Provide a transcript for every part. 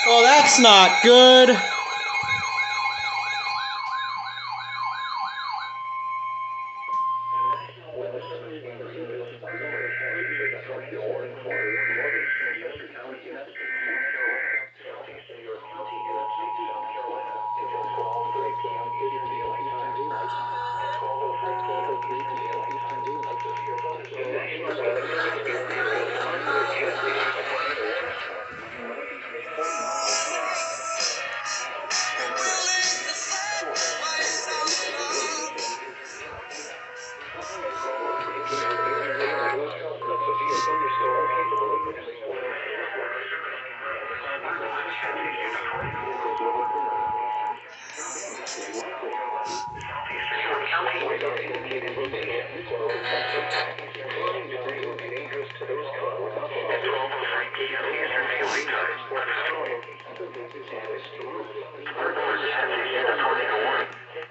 Oh, that's not good.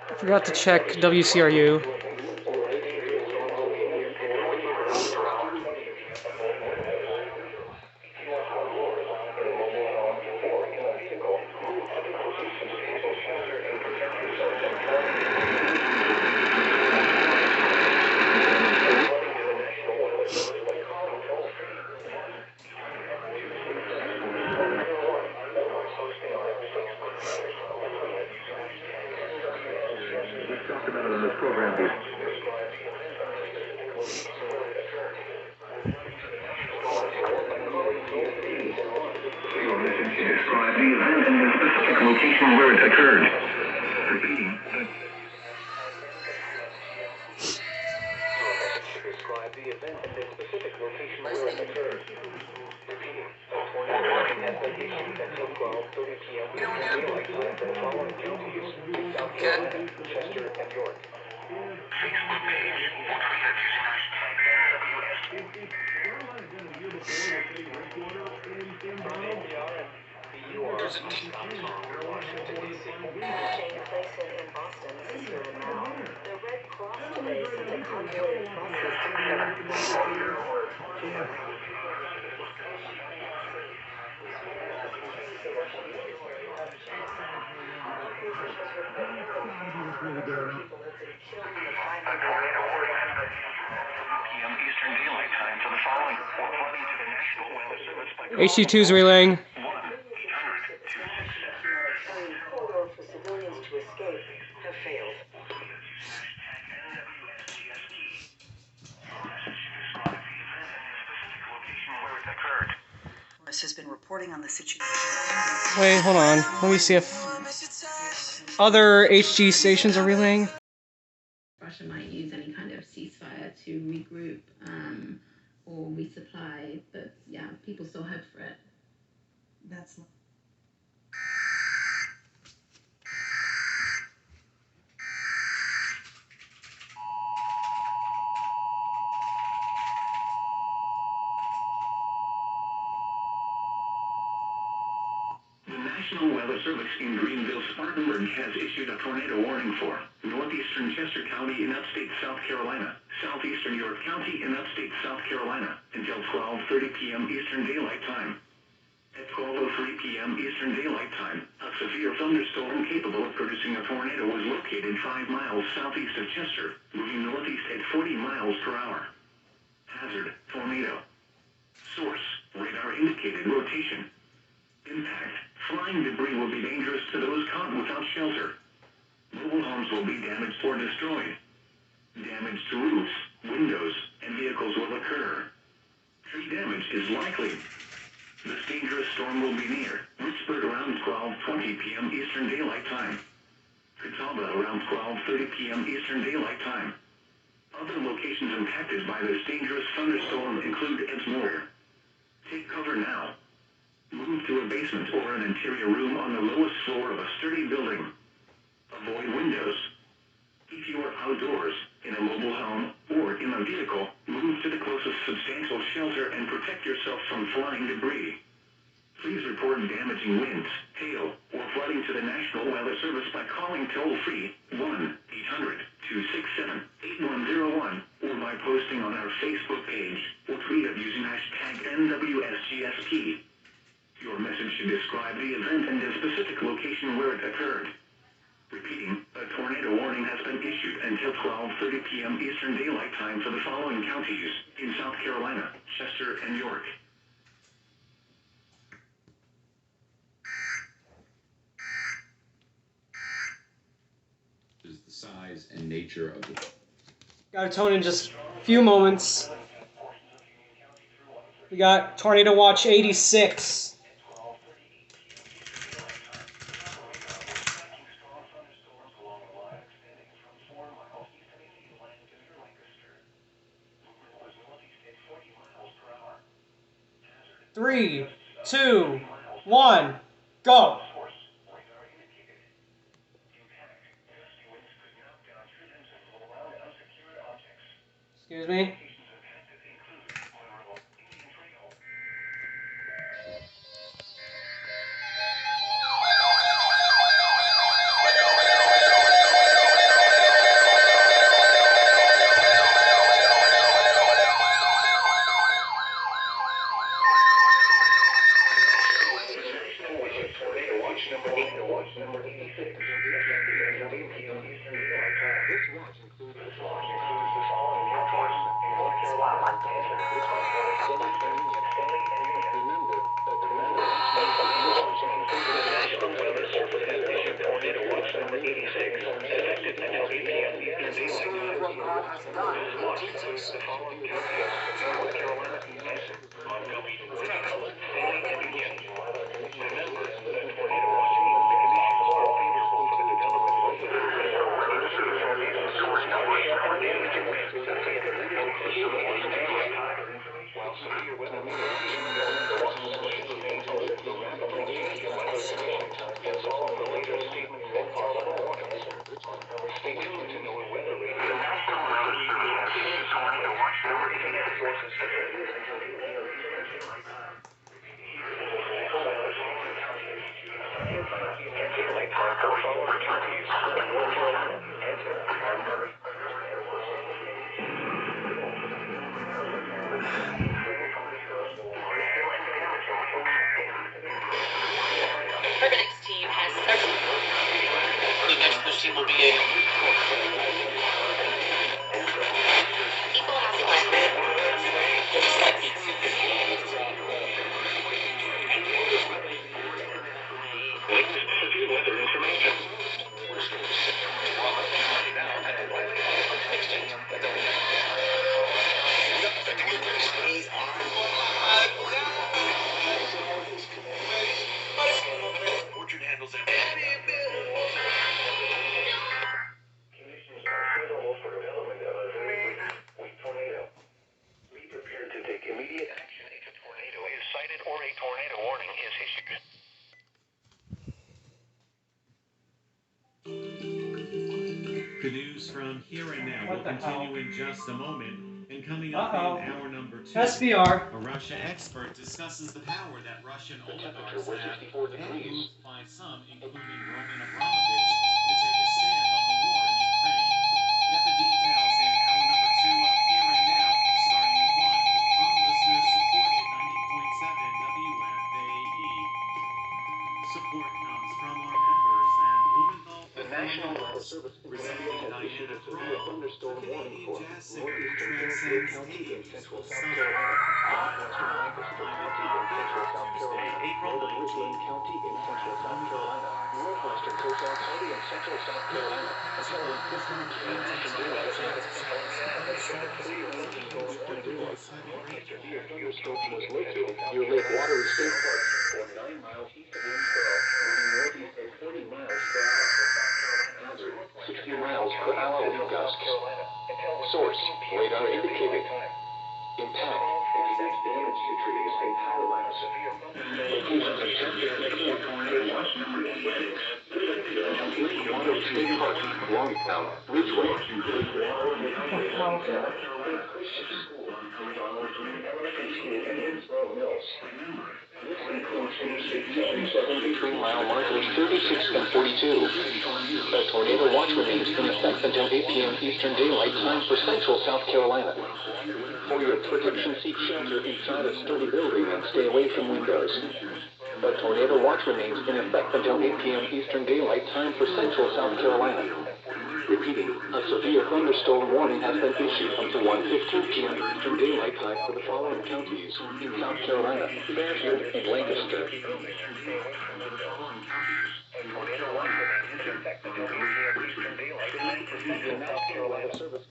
I forgot to check WCRU. Describe the event and the specific location where it occurred. Repeating. Describe the event and the specific location where it occurred. Repeating. A tornado warning has been issued until 12:30 p.m. Eastern Daylight Time for the following counties: South Carolina, Chester, and York. Facebook page or Twitter using Washington, D.C. Taking place in Boston, this is here and now. The Red Cross today sent a convoy of buses to p.m. Eastern Daylight Time for the following or flooding to the National Weather Service by HC2's relaying. 1-800-267. Corridor for civilians to escape have failed. Has been reporting on the situation. Wait, hold on. Let me see if other HG stations are relaying. Russia might use any kind of ceasefire to regroup or resupply, but yeah, people still hope for it. That's The National Weather Service in Greenville-Spartanburg has issued a tornado warning for Northeastern Chester County in upstate South Carolina, Southeastern York County in upstate South Carolina until 12:30 p.m. Eastern Daylight Time. At 12:03 p.m. Eastern Daylight Time, a severe thunderstorm capable of producing a tornado was located 5 miles southeast of Chester, moving northeast at 40 miles per hour. Hazard: tornado. Source: radar indicated rotation. Impact: flying debris will be dangerous to those caught without shelter. Mobile homes will be damaged or destroyed. Damage to roofs, windows, and vehicles will occur. Tree damage is likely. This dangerous storm will be near Richburg around 12:20 p.m. Eastern Daylight Time. Catawba around 12:30 p.m. Eastern Daylight Time. Other locations impacted by this dangerous thunderstorm include Ebbsmoor. Take cover now. Move to a basement or an interior room on the lowest floor of a sturdy building. Avoid windows. If you are outdoors, in a mobile home, or in a vehicle, move to the closest substantial shelter and protect yourself from flying debris. Please report damaging winds, hail, or flooding to the National Weather Service by calling toll-free 1-800-267-8101 or by posting on our Facebook page or tweet it using hashtag NWSGSP. To Your message should describe the event and the specific location where it occurred. Repeating, a tornado warning has been issued until 12:30 p.m. Eastern Daylight Time for the following counties in South Carolina, Chester, and York. Is the size and nature of the... Got a tone in just a few moments. We got Tornado Watch 86. Three, two, one, go. Excuse me. The news from Here and Now will continue in just a moment. And coming up in hour number 2, SBR. a Russia expert discusses the power that Russian oligarchs have and moves by some, including Roman Abramovich, to take a stand on the war in Ukraine. Get the details in hour number 2 of Here and Now, starting at 1 on listener-supported 90.7 WFAE. Support comes from our members and Blumenthal. The National Weather Service Presenting Diana Thrall, thunderstorm warning for Canadian jazz singer who Northwestern transcends County in age central with South sun. Carolina, Northwestern Lancaster County in central South Carolina, April Northern 19th. Richland County in central South Carolina, Northwestern Coastal County in central South Carolina, following 15 p.m. Eastern Daylight Time. Northeastern geoscope was located near Lake Watery State Park, 9 miles east of Winsboro, moving northeast at 40 miles per hour. Hazard, 60 miles per hour wind gusts. Source, radar indicated. Impact, expect damage to trees and power lines. Locations of Chester, tornado watch number 86. Lake Watery State Park, Longtown, Ridgeway. Between mile markers 36 and 42. The tornado watch remains in effect until 8 p.m. Eastern Daylight Time for central South Carolina. For your protection, seek shelter inside a sturdy building and stay away from windows. A tornado watch remains in effect until 8 p.m. Eastern Daylight Time for central South Carolina. Repeating, a severe thunderstorm warning has been issued until 1:15 p.m. Eastern Daylight Time for the following counties in South Carolina: Fairfield and Lancaster. A tornado watch remains in effect until 8 p.m. Eastern Daylight Time for central South Carolina service.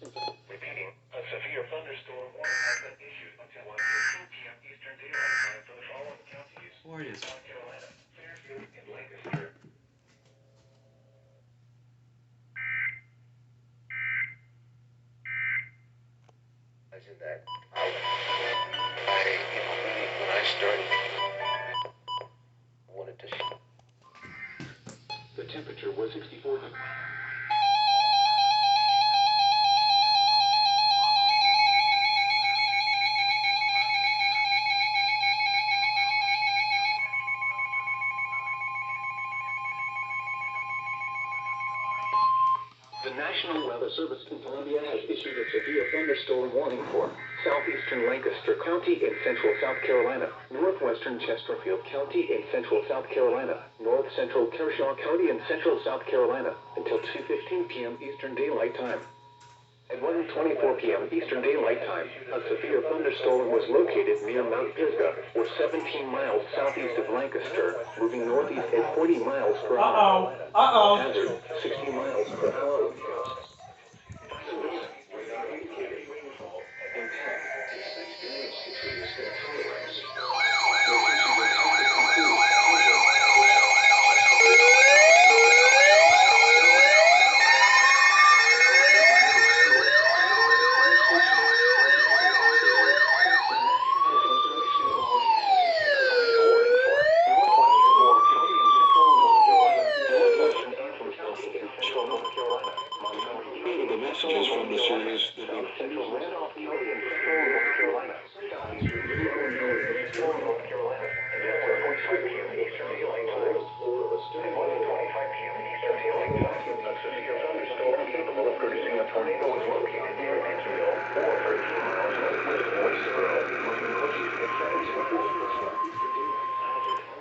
Repeating, a severe thunderstorm warning has been issued until 1:15 p.m. Eastern Daylight Time for the following counties in South Carolina: Fairfield and Lancaster. Imagine that. When I started, I wanted to. The temperature was 64 degrees. The National Weather Service in Columbia has issued a severe thunderstorm warning for Southeastern Lancaster County in central South Carolina, Northwestern Chesterfield County in central South Carolina, North Central Kershaw County in central South Carolina until 2:15 p.m. Eastern Daylight Time. At 1:24 p.m. Eastern Daylight Time, a severe thunderstorm was located near Mount Pisgah, or 17 miles southeast of Lancaster, moving northeast at 40 miles per hour. Hazard, 60 miles per hour. The messages from the series that we central Randolph County in central North Carolina, southeastern North Carolina, and 4:45 p.m. Eastern Daylight Time. At 1:25 p.m. Eastern Daylight Time, a severe thunderstorm capable of producing a tornado was located near Mansfield, or 13 miles northwest of Westboro, moving northeast at 17 miles per hour.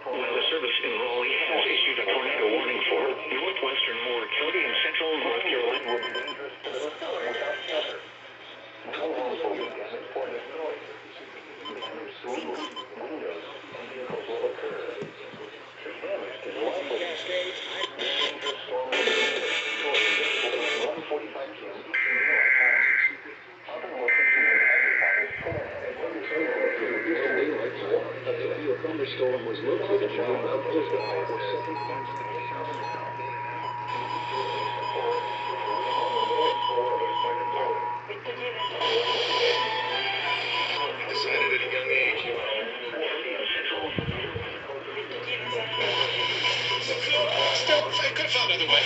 Weather Service in Raleigh has issued a tornado warning for Northwestern Moore County in central North Carolina will be dangerous to live without shelter. No homes will be damaged for this noise. Damage to roofs, windows, and vehicles will occur. The damage is likely. The dangerous storm will be at 1:45 p.m. Eastern Daylight Time. Other locations in Agriculture, Eastern Daylight Time, a severe thunderstorm was located near Mount Pisgah, or 7 miles south. Decided at a young age, Still, I could have found another way.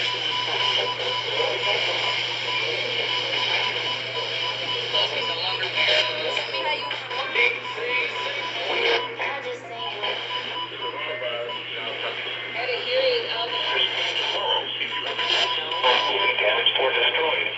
Damaged or destroyed.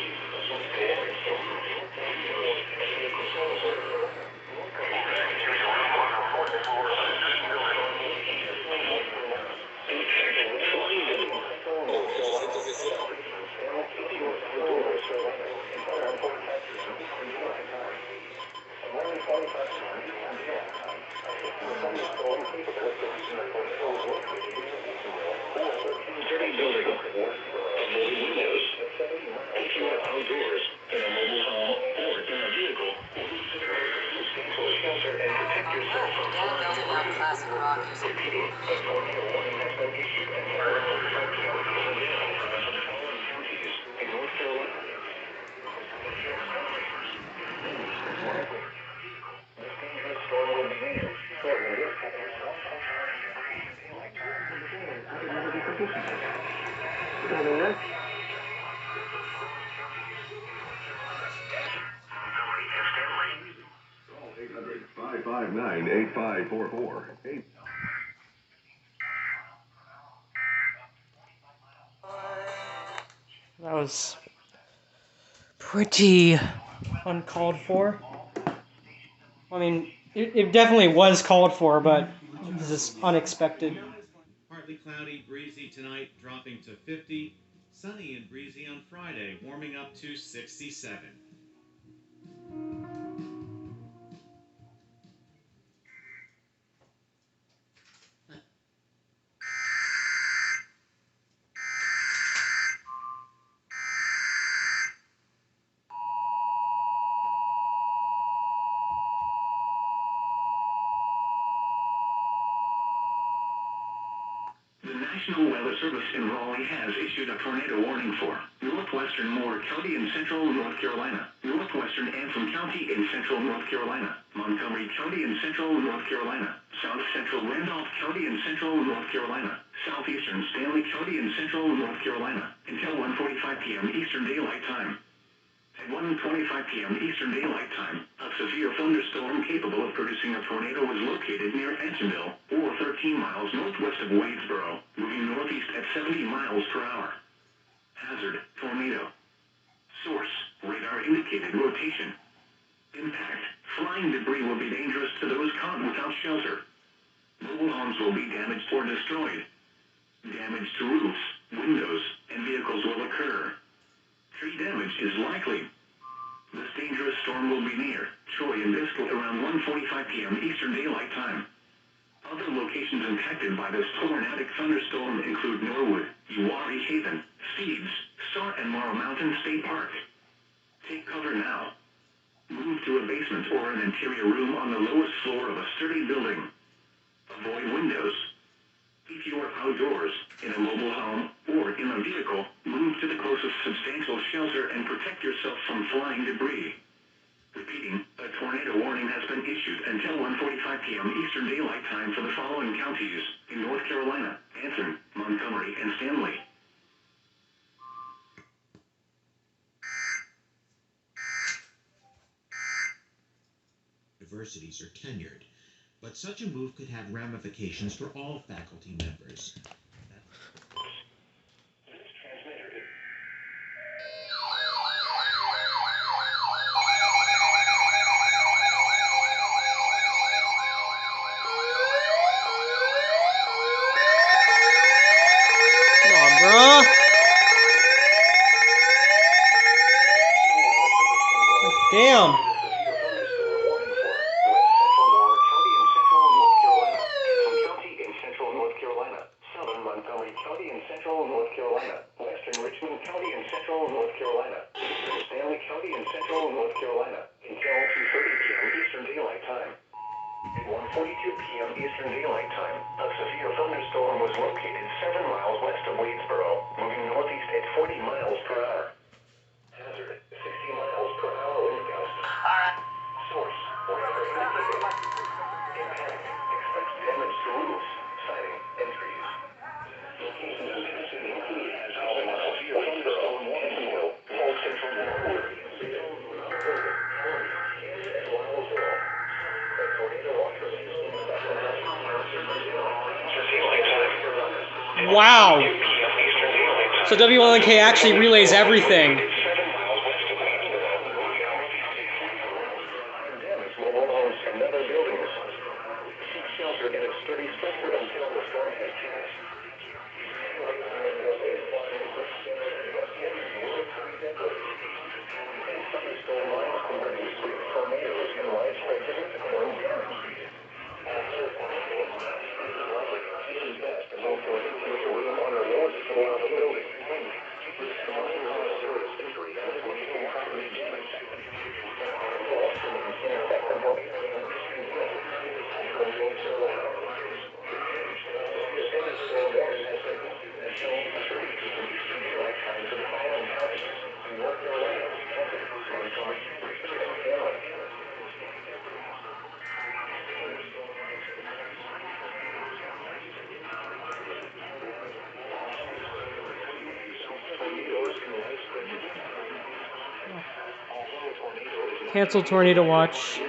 Dirty building, windows, if you are outdoors, in a mobile home, or in a vehicle, substantial shelter and protect yourself from repeating, a tornado warning has been issued at 1:45 p.m. for the following counties in North Carolina. This dangerous storm will be near shortly. Call 800-559-8544. That was pretty uncalled for. I mean, it definitely was called for, but This is unexpected. Partly cloudy, breezy tonight, dropping to 50. Sunny and breezy on Friday, warming up to 67. The National Weather Service in Raleigh has issued a tornado warning for Northwestern Moore County in central North Carolina, Northwestern Anthem County in central North Carolina, Montgomery County in central North Carolina, South Central Randolph County in central North Carolina, Southeastern Stanley County in central North Carolina, until 1:45 p.m. Eastern Daylight Time. At 1:25 p.m. Eastern Daylight Time, a severe thunderstorm capable of producing a tornado was located near Ansonville, or 13 miles northwest of Wadesboro, moving northeast at 70 miles per hour. Hazard, tornado. Source, radar indicated rotation. Impact, flying debris will be dangerous to those caught without shelter. Mobile homes will be damaged or destroyed. Damage to roofs, windows, and vehicles will occur. Tree damage is likely. This dangerous storm will be near Troy and Biscuit around 1:45 p.m. Eastern Daylight Time. Other locations impacted by this tornadic thunderstorm include Norwood, Uwharrie Haven, Steeves, Star and Morrow Mountain State Park. Take cover now. Move to a basement or an interior room on the lowest floor of a sturdy building. Avoid windows. If you are outdoors, in a mobile home, or in a vehicle, move to the closest substantial shelter and protect yourself from flying debris. Repeating, a tornado warning has been issued until 1:45 p.m. Eastern Daylight Time for the following counties in North Carolina: Anson, Montgomery, and Stanley. Universities are tenured, but such a move could have ramifications for all faculty members. Come on, bro. Damn. Eastern Daylight Time, a severe thunderstorm was located 7 miles west of Wadesboro, moving northeast at 40 miles per hour. Hazard, 60 miles per hour wind gust. Source, radar indicated. Impact, expects damage to roofs, siding, and trees. Locations impacted include a severe thunderstorm warning for South Central Norwood, Wow. So WLNK actually relays everything. mobile homes and other buildings. Seek shelter in a sturdy structure until the storm has passed. Thunderstorm lines can produce quick tornadoes and widespread physical damage. It is best to move to an interior room on the lowest floor of a building. This can also cause serious injury and significant property damage. Cancel tornado watch.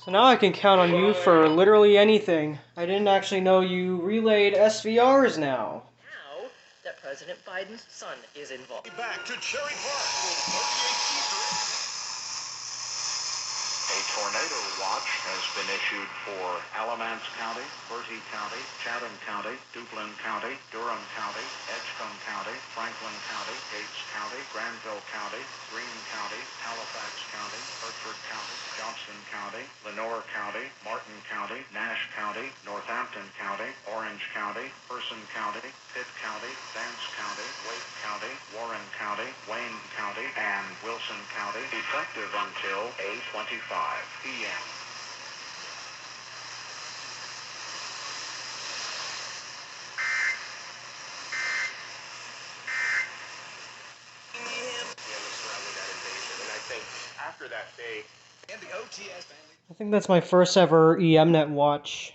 So now I can count on you for literally anything. I didn't actually know you relayed SVRs now. Now that President Biden's son is involved. Back to Cherry Park for 38 Eastern. A tornado watch has been issued for Alamance County, Bertie County, Chatham County, Duplin County, Durham County, Edgecombe County, Franklin County, Gates County, Granville County, Greene County, Halifax County, Hertford County, Johnston County, Lenore County, Martin County, Nash County, Northampton County, Orange County, Person County, Pitt County, Vance County, Wake County, Warren County, Wayne County, and Wilson County, effective until 8:25 p.m. I think that's my first ever EMNet watch.